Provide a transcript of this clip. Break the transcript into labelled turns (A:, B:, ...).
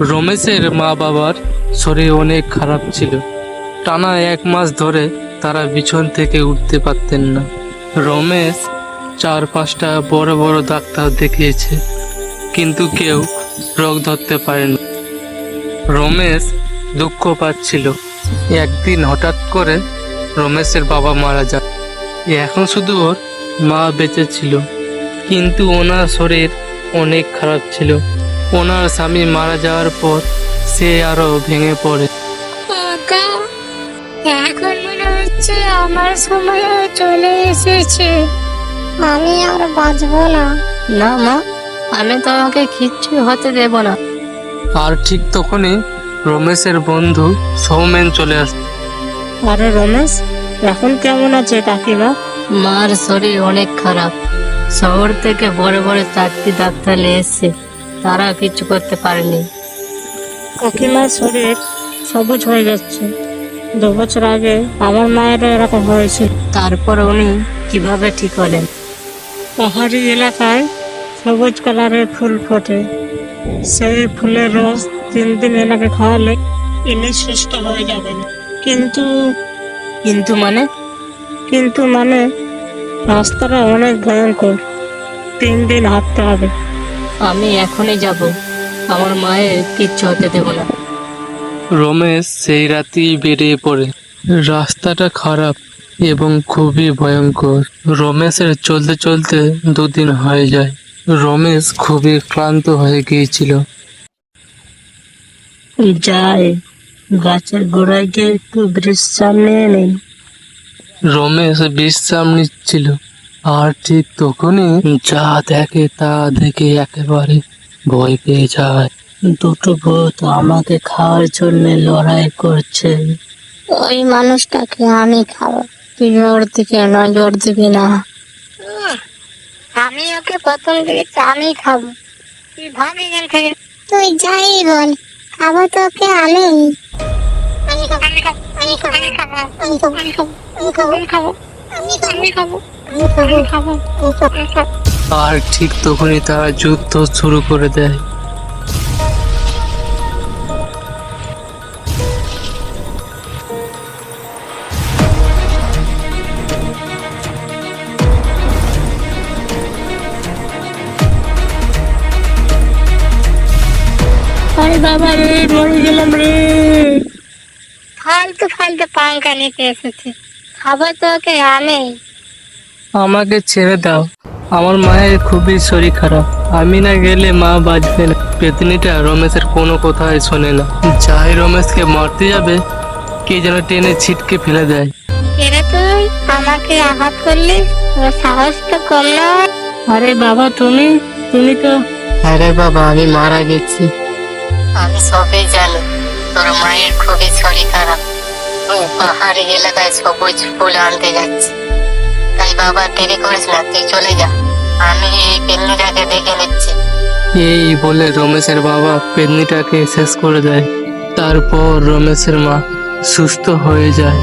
A: রমেশের মা বাবার শরীর অনেক খারাপ ছিল। টানা 1 মাস ধরে তারা বিছন থেকে উঠতে পারতেন না। রমেশ 4-5টা বড় বড় ডাক্তার দেখিয়েছে, কিন্তু কেউ রোগ ধরতে পারেনি। রমেশ দুঃখ পাচ্ছিল। একদিন হঠাৎ করে রমেশের বাবা মারা যান। এখন শুধু ওর মা বেঁচে ছিল, কিন্তু ওনার শরীর অনেক খারাপ ছিল। ওনার স্বামী মারা যাওয়ার পর সে আরো ভেঙে পড়ে।
B: কাকা, এখন মনে হচ্ছে আমার সময় চলে এসেছে। আমি আর বাঁচবো না।
C: না মা, আমি তোমাকে কিচ্ছু হতে দেব না।
A: আর ঠিক তখনই রমেশের বন্ধু সৌমেন চলে আসে।
D: আরে রমেশ, এখন কেমন আছে কাকিমা?
C: মার শরীর অনেক খারাপ। শহর থেকে বড় বড় 4টি ডাক্তার নিয়ে এসছে, তারা কিছু করতে পারেনি।
D: কাকিমার শরীর সবুজ হয়ে যাচ্ছে। 2 বছর আগে আমার মায়েরও এরকম হয়েছিল।
C: তারপর উনি কিভাবে ঠিক হলেন?
D: পাহাড়ি এলাকায় সবুজ কালারের ফুল ফোটে। সেই ফুলের রস 3 দিন এনাকে খাওয়ালে ইনি সুস্থ হয়ে যাবেন। কিন্তু
C: কিন্তু মানে?
D: কিন্তু মানে রাস্তাটা অনেক ভয়ঙ্কর। 3 দিন হাঁটতে হবে।
C: আমি এখনই যাব, আমার মায়ের কিচ্ছু হতে দেব না।
A: রমেশ সেই রাতেই বেরিয়ে পড়ে। রাস্তাটা খারাপ এবং খুবই ভয়ঙ্কর। রমেশের চলতে চলতে 2 দিন হয়ে যায়। রমেশ খুবই ক্লান্ত হয়ে গিয়েছিল।
C: যাই, গাছের গোড়ায় গিয়ে একটু বিশ্রাম নিয়ে নেই।
A: রমেশ বিশ্রাম নিচ্ছিল, আর ঠিক তখনই যা দেখে তা দেখে একেবারে ভয় পেয়ে যায়।
C: দুটো ভূত আমাকে খাওয়ার জন্য লড়াই করছে।
B: ওই মানুষটাকে আমি খাবো। তুই ওর দিকে নজর দিবি না। আমি ওকে প্রথম দিকে আমি খাবো। তুই ভাবি থেকে তুই যাই বল, খাবো তোকে আমি। আমি খাবো, আমি খাবো, আমি খাবো, আমি খাবো, আমি খাবো, আমি খাবো, আমি খাবো, আমি খাবো, আমি খাবো, আমি খাবো, আমি খাবো।
A: আর ঠিক তখনই তারা যুদ্ধ শুরু করে দেয়।
D: আরে বাবা রে, মরে গেলাম রে।
B: ফালতু ফালতু পাঙ্কা নিতে এসেছে। খাবো তোকে আমি।
A: আমাকে ছেড়ে দাও, আমার মায়ের খুবই শরীর খারাপ। আমি না গেলে মা বাঁচবে না। পেতনিটা রমেশের কোনো কথাই শোনে না। যাই রমেশকে মারতে যাবে, কে যেন টেনে ছিটকে ফেলে দেয়।
B: এরে তুই আমাকে আঘাত করলি, তোর সাহস তো কম নয়।
D: আরে বাবা, তুমি তো
A: আরে বাবা, আমি মারা গেছি।
C: আমি সবই জানি, তোর মায়ের খুবই শরীর খারাপ। ও পাহাড়ি এলাকায় সবুজ ফুল আনতে যাচ্ছে। তাই বাবা, দেরি করিস না, তুই চলে যা। আমি এই পেন্নিটাকে দেখে নিচ্ছি।
A: এই বলে রমেশের বাবা পেতনিটাকে শেষ করে দেয়। তারপর রমেশের মা সুস্থ হয়ে যায়।